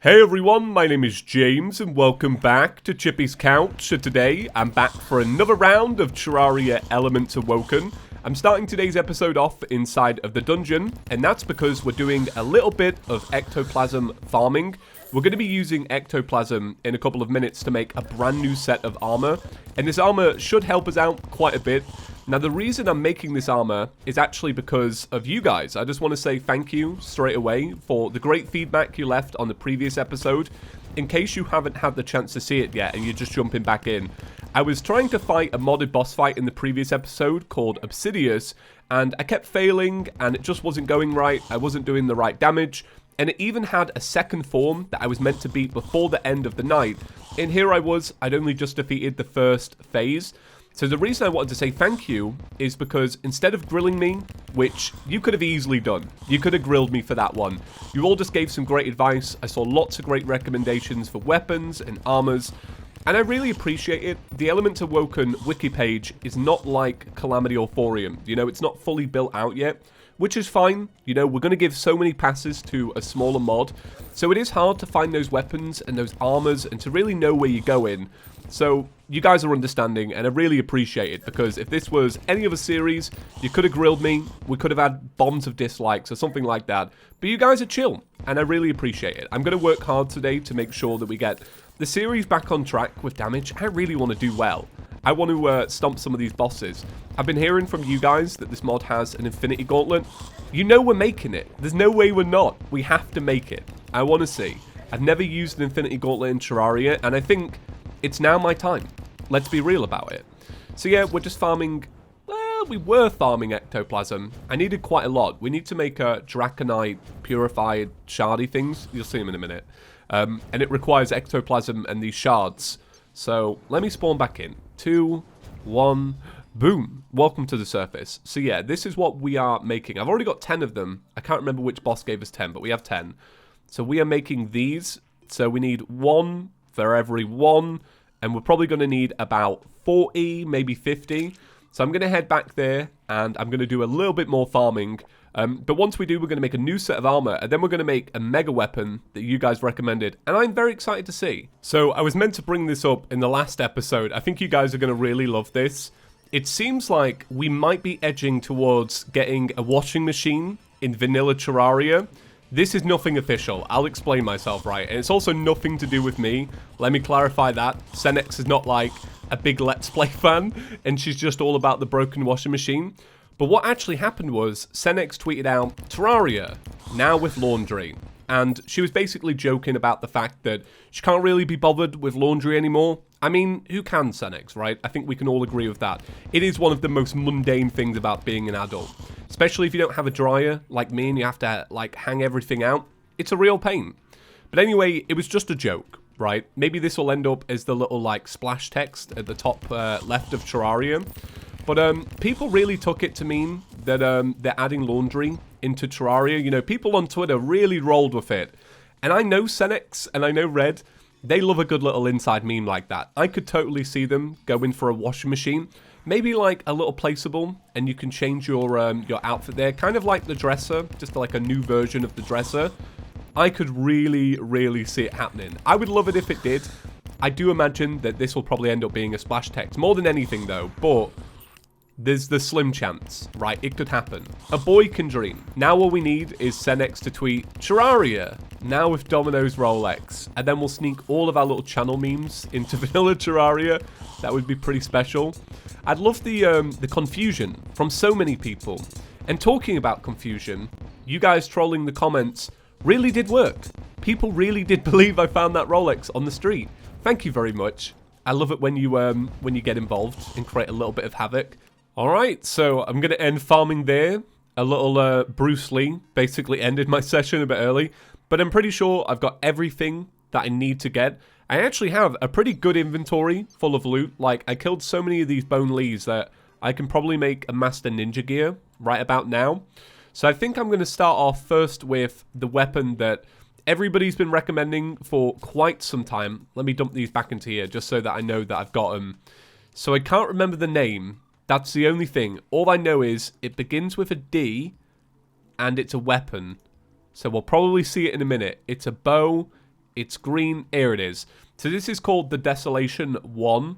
Hey everyone, my name is James and welcome back to ChippysCouch. So today I'm back for another round of Terraria Elements Awoken. I'm starting today's episode off inside of the dungeon, and that's because we're doing a little bit of Ectoplasm farming. We're going to be using Ectoplasm in a couple of minutes to make a brand new set of armor, and this armor should help us out quite a bit. Now, the reason I'm making this armor is actually because of you guys. I just want to say thank you straight away for the great feedback you left on the previous episode. In case you haven't had the chance to see it yet and you're just jumping back in, I was trying to fight a modded boss fight in the previous episode called Obsidious, and I kept failing and it just wasn't going right. I wasn't doing the right damage, and it even had a second form that I was meant to beat before the end of the night. And here I was, I'd only just defeated the first phase. So the reason I wanted to say thank you is because instead of grilling me, which you could have easily done, you could have grilled me for that one. You all just gave some great advice. I saw lots of great recommendations for weapons and armors, and I really appreciate it. The Elements Awoken wiki page is not like Calamity or Thorium. You know, it's not fully built out yet, which is fine. You know, we're going to give so many passes to a smaller mod, so it is hard to find those weapons and those armors and to really know where you're going. So you guys are understanding, and I really appreciate it, because if this was any other series, you could have grilled me, we could have had bombs of dislikes or something like that, but you guys are chill, and I really appreciate it. I'm going to work hard today to make sure that we get the series back on track with damage. I really want to do well. I want to stomp some of these bosses. I've been hearing from you guys that this mod has an Infinity Gauntlet. You know we're making it. There's no way we're not. We have to make it. I want to see. I've never used an Infinity Gauntlet in Terraria, and I think it's now my time. Let's be real about it. So yeah, we're just farming. Well, we were farming Ectoplasm. I needed quite a lot. We need to make a Draconite purified shardy things. You'll see them in a minute. And it requires Ectoplasm and these shards. So let me spawn back in. 2, 1, boom. Welcome to the surface. So yeah, this is what we are making. I've already got 10 of them. I can't remember which boss gave us 10, but we have 10. So we are making these. So we need 1 for every 1. And we're probably going to need about 40, maybe 50. So I'm going to head back there, and I'm going to do a little bit more farming. But once we do, we're going to make a new set of armor, and then we're going to make a mega weapon that you guys recommended, and I'm very excited to see. So I was meant to bring this up in the last episode. I think you guys are going to really love this. It seems like we might be edging towards getting a washing machine in vanilla Terraria. This is nothing official. I'll explain myself, right? And it's also nothing to do with me. Let me clarify that. Senex is not like a big Let's Play fan, and she's just all about the broken washing machine. But what actually happened was Senex tweeted out, Terraria, now with laundry. And she was basically joking about the fact that she can't really be bothered with laundry anymore. I mean, who can, Senex, right? I think we can all agree with that. It is one of the most mundane things about being an adult. Especially if you don't have a dryer like me and you have to, like, hang everything out. It's a real pain. But anyway, it was just a joke, right? Maybe this will end up as the little, like, splash text at the top left of Terraria. But people really took it to mean that they're adding laundry into Terraria. You know, people on Twitter really rolled with it. And I know Senex and I know Red, they love a good little inside meme like that. I could totally see them going for a washing machine. Maybe like a little placeable, and you can change your outfit there. Kind of like the dresser, just like a new version of the dresser. I could really, really see it happening. I would love it if it did. I do imagine that this will probably end up being a splash text. More than anything though, but there's the slim chance, right? It could happen. A boy can dream. Now all we need is Senex to tweet, Terraria, now with Domino's Rolex. And then we'll sneak all of our little channel memes into vanilla Terraria. That would be pretty special. I'd love the confusion from so many people. And talking about confusion, you guys trolling the comments really did work. People really did believe I found that Rolex on the street. Thank you very much. I love it when you get involved and create a little bit of havoc. Alright, so I'm going to end farming there. A little Bruce Lee basically ended my session a bit early. But I'm pretty sure I've got everything that I need to get. I actually have a pretty good inventory full of loot. Like, I killed so many of these bone lees that I can probably make a master ninja gear right about now. So I think I'm going to start off first with the weapon that everybody's been recommending for quite some time. Let me dump these back into here just so that I know that I've got them. So I can't remember the name. That's the only thing. All I know is it begins with a D and it's a weapon. So we'll probably see it in a minute. It's a bow It's green. Here it is. So this is called the Desolation 1.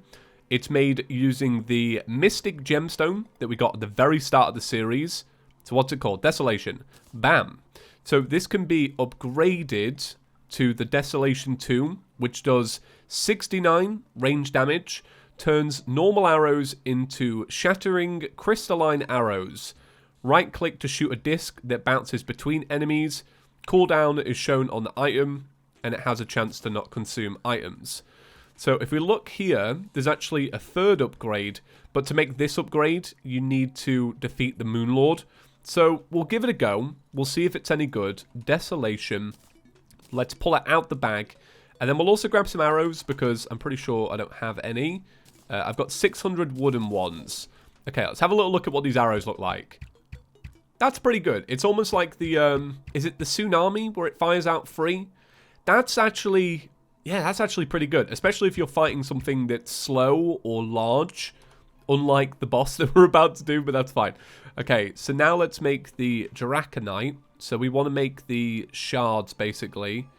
It's made using the Mystic Gemstone that we got at the very start of the series. So what's it called? Desolation. Bam. So this can be upgraded to the Desolation 2, which does 69 range damage, turns normal arrows into shattering crystalline arrows. Right-click to shoot a disc that bounces between enemies. Cooldown is shown on the item, and it has a chance to not consume items. So if we look here, there's actually a third upgrade, but to make this upgrade, you need to defeat the Moonlord. So we'll give it a go. We'll see if it's any good. Desolation. Let's pull it out the bag. And then we'll also grab some arrows because I'm pretty sure I don't have any. I've got 600 wooden ones. Okay, let's have a little look at what these arrows look like. That's pretty good. It's almost like the, is it the tsunami where it fires out free? That's actually, yeah, that's actually pretty good. Especially if you're fighting something that's slow or large. Unlike the boss that we're about to do, but that's fine. Okay, so now let's make the Draconite. So we want to make the shards, basically.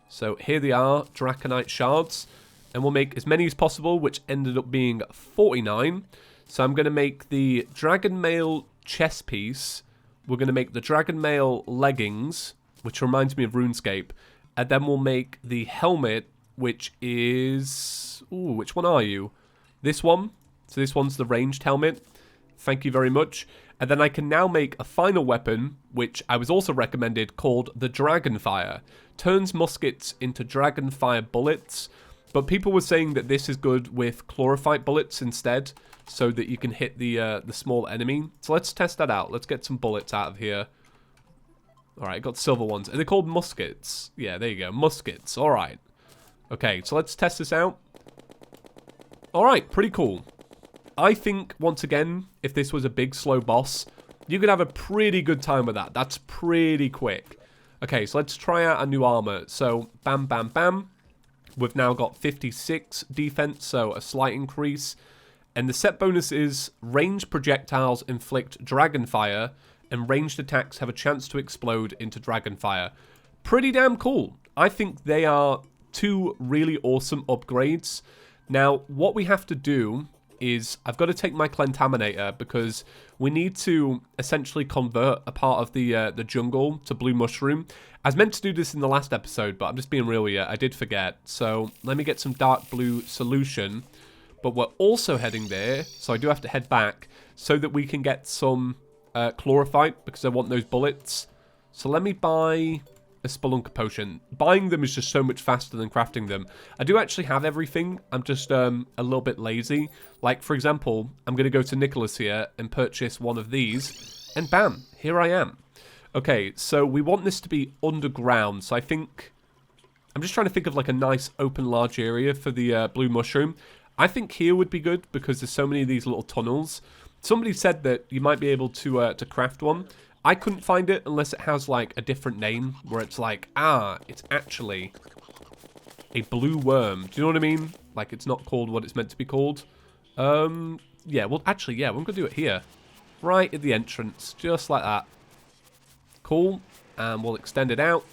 So here they are, Draconite shards. And we'll make as many as possible, which ended up being 49. So I'm going to make the Dragon Mail chest piece. We're going to make the Dragon Mail leggings, which reminds me of RuneScape. And then we'll make the helmet, which is... Ooh, which one are you? This one. So this one's the ranged helmet. Thank you very much. And then I can now make a final weapon, which I was also recommended, called the Dragonfire. Turns muskets into Dragonfire bullets. But people were saying that this is good with chlorophyte bullets instead, so that you can hit the small enemy. So let's test that out. Let's get some bullets out of here. Alright, got silver ones. Are they called muskets? Yeah, there you go. Muskets. Alright. Okay, so let's test this out. Alright, pretty cool. I think, once again, if this was a big, slow boss, you could have a pretty good time with that. That's pretty quick. Okay, so let's try out our new armor. So, bam, bam, bam. We've now got 56 defense, so a slight increase. And the set bonus is ranged projectiles inflict dragonfire, and ranged attacks have a chance to explode into dragonfire. Pretty damn cool. I think they are two really awesome upgrades. Now, what we have to do is I've got to take my Clentaminator because we need to essentially convert a part of the jungle to blue mushroom. I was meant to do this in the last episode, but I'm just being real here. I did forget. So let me get some dark blue solution. But we're also heading there, so I do have to head back so that we can get some chlorophyte because I want those bullets. So let me buy a Spelunker potion. Buying them is just so much faster than crafting them. I do actually have everything. I'm just a little bit lazy. Like, for example, I'm going to go to Nicholas here and purchase one of these. And bam, here I am. Okay, so we want this to be underground. So I think... I'm just trying to think of like a nice open large area for the blue mushroom. I think here would be good because there's so many of these little tunnels. Somebody said that you might be able to craft one. I couldn't find it unless it has like a different name where it's like, it's actually a blue worm. Do you know what I mean? Like it's not called what it's meant to be called. Yeah, well actually, yeah, we're going to do it here. Right at the entrance, just like that. Cool. And we'll extend it out.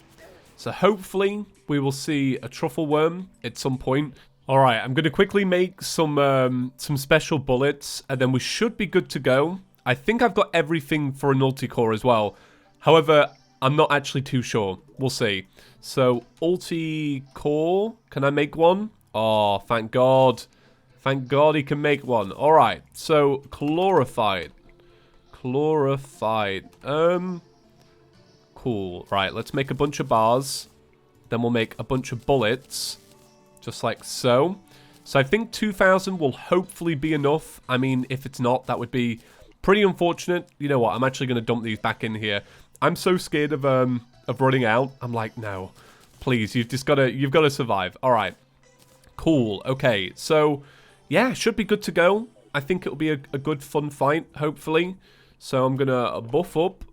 So hopefully we will see a truffle worm at some point. Alright, I'm going to quickly make some special bullets, and then we should be good to go. I think I've got everything for an ulti-core as well. However, I'm not actually too sure. We'll see. So, ulti-core, can I make one? Oh, thank God. Thank God he can make one. Alright, so, chlorophyte. Chlorophyte. Cool. Right, let's make a bunch of bars. Then we'll make a bunch of bullets. Just like so. So I think 2,000 will hopefully be enough. I mean, if it's not, that would be pretty unfortunate. You know what? I'm actually going to dump these back in here. I'm so scared of running out. I'm like, no. Please, you've got to survive. All right. Cool. Okay. So, yeah, should be good to go. I think it'll be a good, fun fight, hopefully. So I'm going to buff up.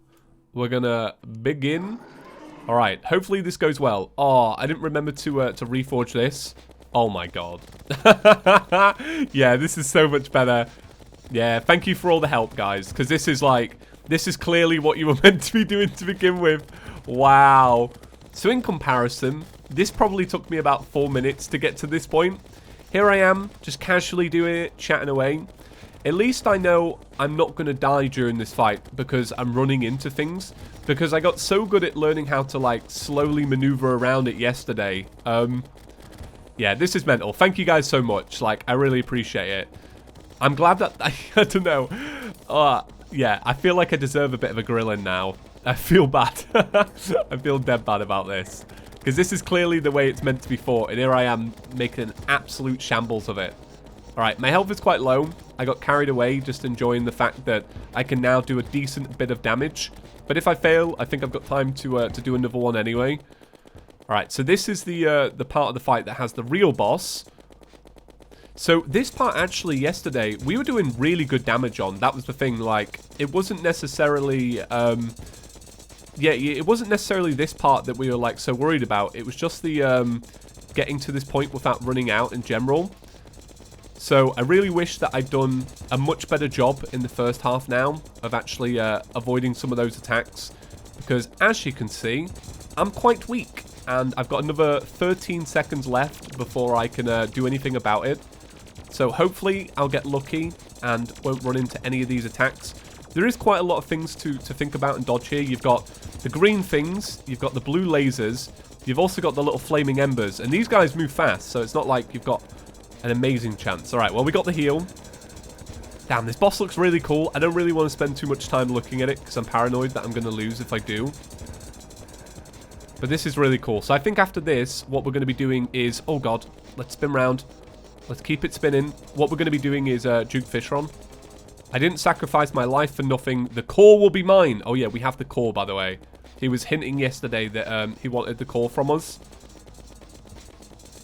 We're going to begin. All right, hopefully this goes well. Oh, I didn't remember to reforge this. Oh my God. Yeah, this is so much better. Yeah, thank you for all the help, guys, because this is clearly what you were meant to be doing to begin with. Wow. So in comparison, This probably took me about 4 minutes to get to this point. Here I am, just casually doing it, chatting away. At least I know I'm not going to die during this fight because I'm running into things. Because I got so good at learning how to, like, slowly maneuver around it yesterday. Yeah, this is mental. Thank you guys so much. Like, I really appreciate it. I'm glad that... I don't know. Yeah, I feel like I deserve a bit of a grilling now. I feel bad. I feel dead bad about this. Because this is clearly the way it's meant to be fought. And here I am making an absolute shambles of it. Alright, my health is quite low. I got carried away just enjoying the fact that I can now do a decent bit of damage. But if I fail, I think I've got time to do another one anyway. Alright, so this is the part of the fight that has the real boss. So this part actually yesterday, we were doing really good damage on. That was the thing, like, it wasn't necessarily... yeah, it wasn't necessarily this part that we were, like, so worried about. It was just the getting to this point without running out in general. So I really wish that I'd done a much better job in the first half now of actually avoiding some of those attacks. Because as you can see, I'm quite weak. And I've got another 13 seconds left before I can do anything about it. So hopefully I'll get lucky and won't run into any of these attacks. There is quite a lot of things to think about and dodge here. You've got the green things, you've got the blue lasers, you've also got the little flaming embers. And these guys move fast, so it's not like you've got an amazing chance. Alright, well, we got the heal. Damn, this boss looks really cool. I don't really want to spend too much time looking at it because I'm paranoid that I'm going to lose if I do. But this is really cool. So I think after this, what we're going to be doing is... Oh, God. Let's spin round. Let's keep it spinning. What we're going to be doing is Duke Fishron. I didn't sacrifice my life for nothing. The core will be mine. Oh, yeah, we have the core, by the way. He was hinting yesterday that he wanted the core from us.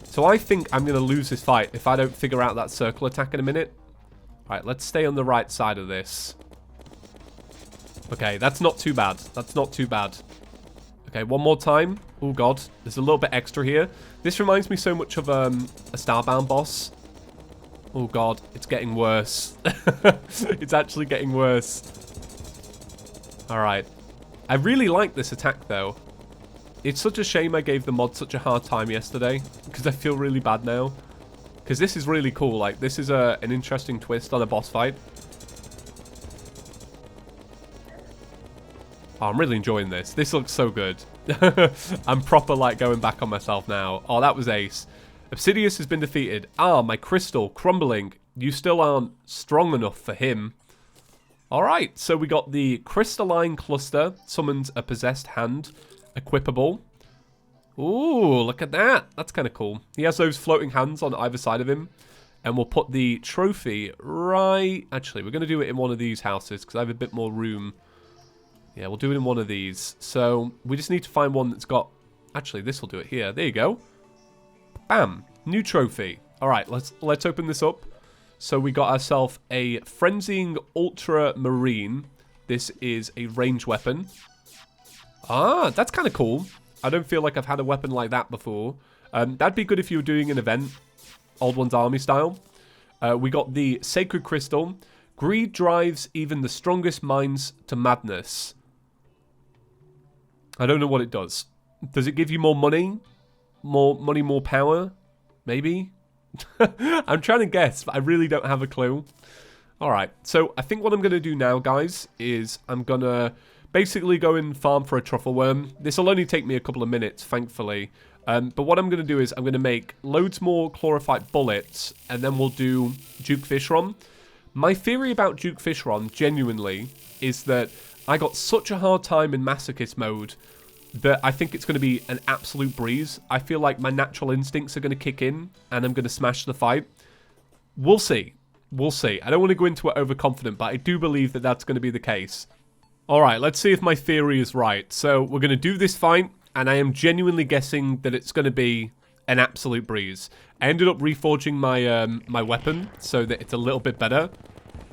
So I think I'm going to lose this fight if I don't figure out that circle attack in a minute. Alright, let's stay on the right side of this. Okay, that's not too bad. That's not too bad. Okay, one more time. Oh, God. There's a little bit extra here. This reminds me so much of a Starbound boss. Oh, God. It's getting worse. It's actually getting worse. Alright. I really like this attack, though. It's such a shame I gave the mod such a hard time yesterday, because I feel really bad now. Because this is really cool. Like, this is an interesting twist on a boss fight. Oh, I'm really enjoying this. This looks so good. I'm proper, like, going back on myself now. Oh, that was ace. Obsidious has been defeated. Ah, my crystal crumbling. You still aren't strong enough for him. Alright, so we got the crystalline cluster. Summons a possessed hand. Equipable. Ooh, look at that. That's kind of cool. He has those floating hands on either side of him. And we'll put the trophy right... Actually, we're going to do it in one of these houses because I have a bit more room. Yeah, we'll do it in one of these. So, we just need to find one that's got... Actually, this will do it here. There you go. Bam. New trophy. Alright, let's open this up. So, we got ourselves a Frenzying Ultramarine. This is a range weapon. Ah, that's kind of cool. I don't feel like I've had a weapon like that before. That'd be good if you were doing an event. Old One's Army style. We got the Sacred Crystal. Greed drives even the strongest minds to madness. I don't know what it does. Does it give you more money? More money, more power? Maybe? I'm trying to guess, but I really don't have a clue. Alright, so I think what I'm going to do now, guys, is I'm going to basically go and farm for a truffle worm. This will only take me a couple of minutes, thankfully. But what I'm going to do is I'm going to make loads more chlorophyte bullets, and then we'll do Duke Fishron. My theory about Duke Fishron, genuinely, is that I got such a hard time in Masochist mode that I think it's going to be an absolute breeze. I feel like my natural instincts are going to kick in, and I'm going to smash the fight. We'll see. We'll see. I don't want to go into it overconfident, but I do believe that that's going to be the case. Alright, let's see if my theory is right. So, we're going to do this fight, and I am genuinely guessing that it's going to be an absolute breeze. I ended up reforging my my weapon so that it's a little bit better.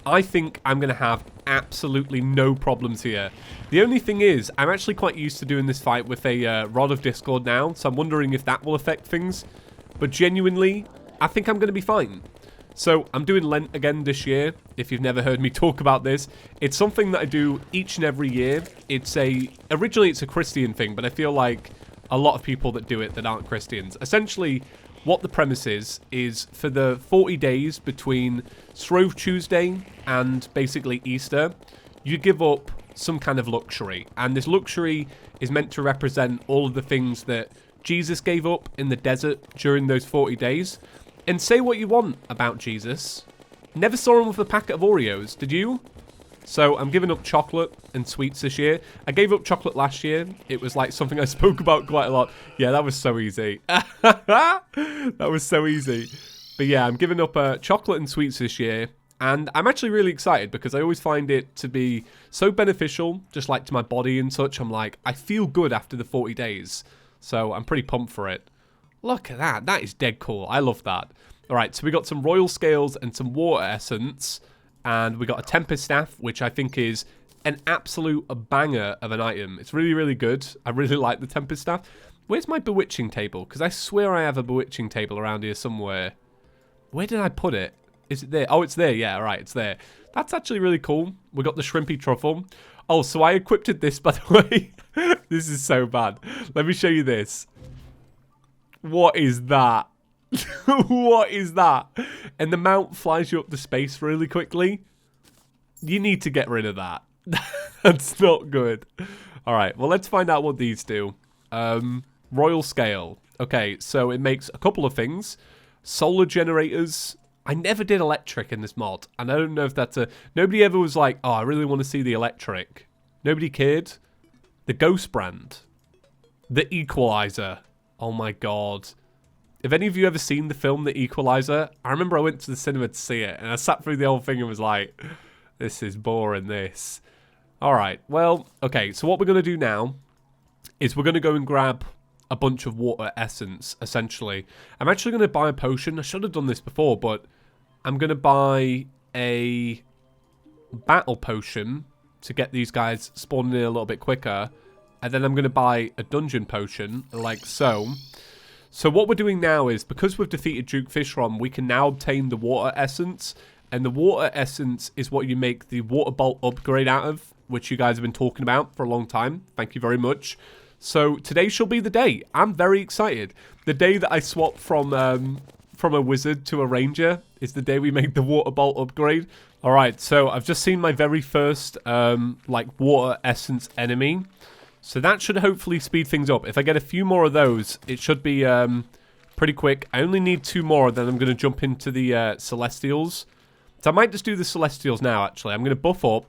I think I'm going to have absolutely no problems here. The only thing is, I'm actually quite used to doing this fight with a Rod of Discord now, so I'm wondering if that will affect things. But genuinely, I think I'm going to be fine. So, I'm doing Lent again this year, if you've never heard me talk about this. It's something that I do each and every year. Originally it's a Christian thing, but I feel like a lot of people that do it that aren't Christians. Essentially, what the premise is for the 40 days between Shrove Tuesday and basically Easter, you give up some kind of luxury. And this luxury is meant to represent all of the things that Jesus gave up in the desert during those 40 days. And say what you want about Jesus. Never saw him with a packet of Oreos, did you? So I'm giving up chocolate and sweets this year. I gave up chocolate last year. It was like something I spoke about quite a lot. Yeah, that was so easy. That was so easy. But yeah, I'm giving up chocolate and sweets this year. And I'm actually really excited because I always find it to be so beneficial, just like to my body and such. I'm like, I feel good after the 40 days. So I'm pretty pumped for it. Look at that. That is dead cool. I love that. All right, so we got some royal scales and some water essence. And we got a Tempest Staff, which I think is an absolute banger of an item. It's really, really good. I really like the Tempest Staff. Where's my Bewitching table? Because I swear I have a Bewitching table around here somewhere. Where did I put it? Is it there? Oh, it's there. Yeah, right, it's there. That's actually really cool. We got the Shrimpy Truffle. Oh, so I equipped this, by the way. This is so bad. Let me show you this. What is that? What is that? And the mount flies you up to space really quickly. You need to get rid of that. That's not good. All right, well, let's find out what these do. Royal scale. Okay, so it makes a couple of things. Solar generators. I never did electric in this mod, and I don't know if that's a... Nobody ever was like, oh, I really want to see the electric. Nobody cared. The Ghost Brand. The Equalizer. Oh my god. If any of you ever seen the film The Equalizer, I remember I went to the cinema to see it, and I sat through the whole thing and was like, this is boring, this. Alright, well, okay, so what we're going to do now is we're going to go and grab a bunch of water essence, essentially. I'm actually going to buy a potion. I should have done this before, but I'm going to buy a battle potion to get these guys spawning in a little bit quicker. And then I'm going to buy a dungeon potion, like so. So what we're doing now is, because we've defeated Duke Fishron, we can now obtain the water essence. And the water essence is what you make the water bolt upgrade out of, which you guys have been talking about for a long time. Thank you very much. So today shall be the day. I'm very excited. The day that I swap from a wizard to a ranger is the day we make the water bolt upgrade. All right, so I've just seen my very first like water essence enemy. So that should hopefully speed things up. If I get a few more of those, it should be pretty quick. I only need 2 more, then I'm going to jump into the Celestials. So I might just do the Celestials now, actually. I'm going to buff up.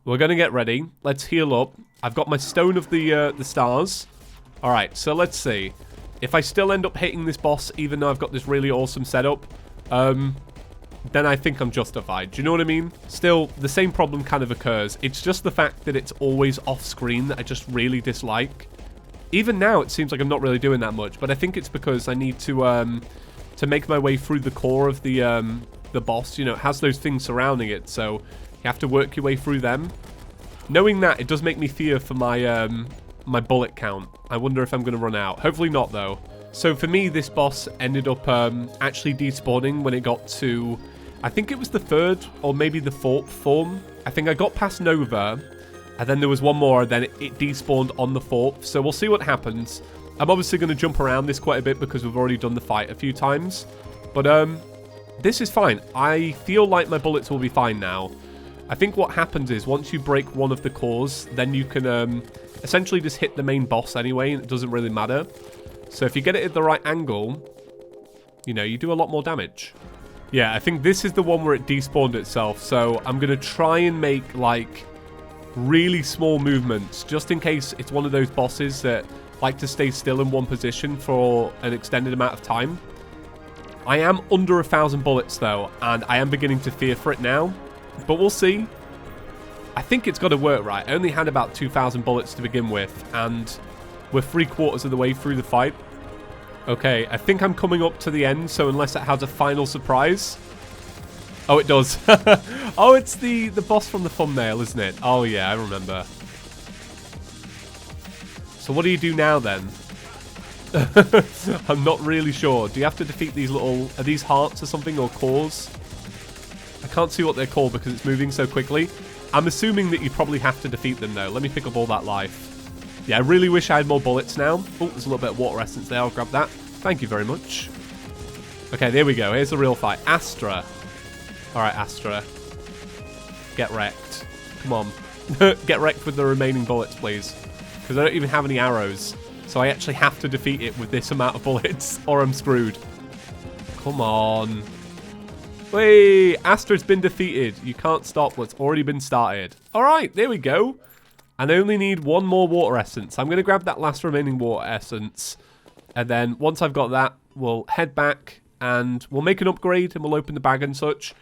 We're going to get ready. Let's heal up. I've got my Stone of the Stars. All right, so let's see. If I still end up hitting this boss, even though I've got this really awesome setup, then I think I'm justified. Do you know what I mean? Still, the same problem kind of occurs. It's just the fact that it's always off-screen that I just really dislike. Even now, it seems like I'm not really doing that much, but I think it's because I need to make my way through the core of the boss. You know, it has those things surrounding it, so you have to work your way through them. Knowing that, it does make me fear for my my bullet count. I wonder if I'm going to run out. Hopefully not, though. So for me, this boss ended up actually despawning when it got to... I think it was the 3rd or maybe the 4th form. I think I got past Nova, and then there was one more, and then it despawned on the 4th. So we'll see what happens. I'm obviously going to jump around this quite a bit because we've already done the fight a few times. But this is fine. I feel like my bullets will be fine now. I think what happens is once you break one of the cores, then you can essentially just hit the main boss anyway, and it doesn't really matter. So if you get it at the right angle, you know, you do a lot more damage. Yeah, I think this is the one where it despawned itself. So I'm going to try and make, like, really small movements, just in case it's one of those bosses that like to stay still in one position for an extended amount of time. I am under 1,000 bullets, though, and I am beginning to fear for it now. But we'll see. I think it's got to work right. I only had about 2,000 bullets to begin with, and we're 3/4 of the way through the fight. Okay, I think I'm coming up to the end, so unless it has a final surprise... Oh, it does. Oh, it's the boss from the thumbnail, isn't it? Oh, yeah, I remember. So what do you do now, then? I'm not really sure. Do you have to defeat these little... Are these hearts or something, or cores? I can't see what they're called because it's moving so quickly. I'm assuming that you probably have to defeat them, though. Let me pick up all that life. Yeah, I really wish I had more bullets now. Oh, there's a little bit of water essence there. I'll grab that. Thank you very much. Okay, there we go. Here's the real fight. Astra. All right, Astra. Get wrecked. Come on. Get wrecked with the remaining bullets, please. Because I don't even have any arrows. So I actually have to defeat it with this amount of bullets, or I'm screwed. Come on. Wait, Astra's been defeated. You can't stop what's already been started. All right, there we go. And I only need one more water essence. I'm going to grab that last remaining water essence. And then once I've got that, we'll head back and we'll make an upgrade and we'll open the bag and such.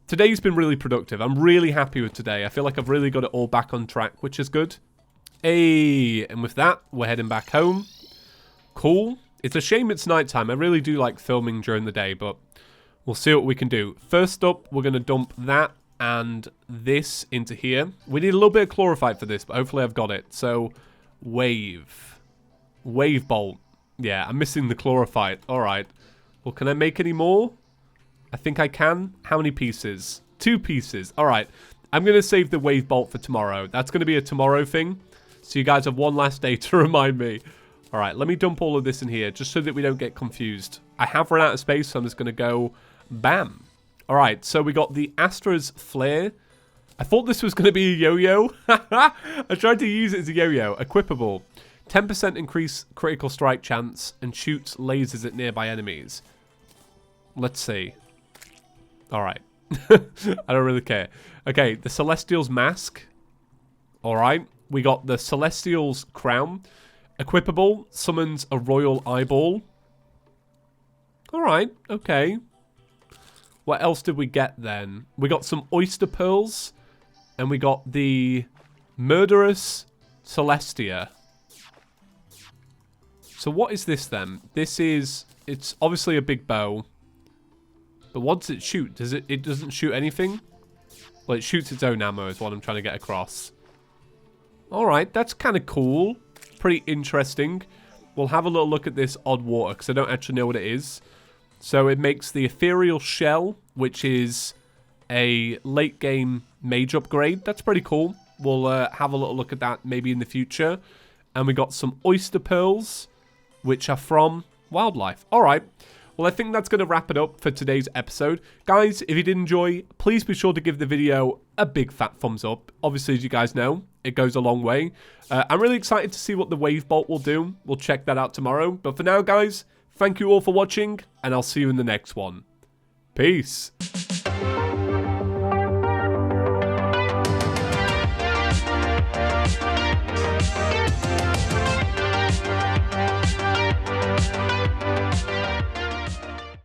Today's been really productive. I'm really happy with today. I feel like I've really got it all back on track, which is good. Hey, and with that, we're heading back home. Cool. It's a shame it's nighttime. I really do like filming during the day, but we'll see what we can do. First up, we're going to dump that and this into here. We need a little bit of chlorophyte for this, but hopefully I've got it. So, wave. Wave bolt. Yeah, I'm missing the chlorophyte. All right. Well, can I make any more? I think I can. How many pieces? 2 pieces. All right. I'm going to save the wave bolt for tomorrow. That's going to be a tomorrow thing. So you guys have one last day to remind me. All right. Let me dump all of this in here just so that we don't get confused. I have run out of space, so I'm just going to go bam. All right. So we got the Astra's Flare. I thought this was going to be a yo-yo. I tried to use it as a yo-yo. Equipable. 10% increase critical strike chance and shoots lasers at nearby enemies. Let's see. All right. I don't really care. Okay, the Celestial's Mask. All right. We got the Celestial's Crown. Equipable. Summons a Royal Eyeball. All right. Okay. What else did we get then? We got some Oyster Pearls. And we got the Murderous Celestia. So what is this then? This is... It's obviously a big bow. But once it shoots, it doesn't shoot anything? Well, it shoots its own ammo is what I'm trying to get across. Alright, that's kind of cool. Pretty interesting. We'll have a little look at this odd water, because I don't actually know what it is. So it makes the Ethereal Shell, which is a late game mage upgrade. That's pretty cool. We'll have a little look at that maybe in the future. And we got some Oyster Pearls, which are from wildlife. Alright. Well, I think that's going to wrap it up for today's episode. Guys, if you did enjoy, please be sure to give the video a big fat thumbs up. Obviously, as you guys know, it goes a long way. I'm really excited to see what the Wave Bolt will do. We'll check that out tomorrow. But for now, guys, thank you all for watching, and I'll see you in the next one. Peace.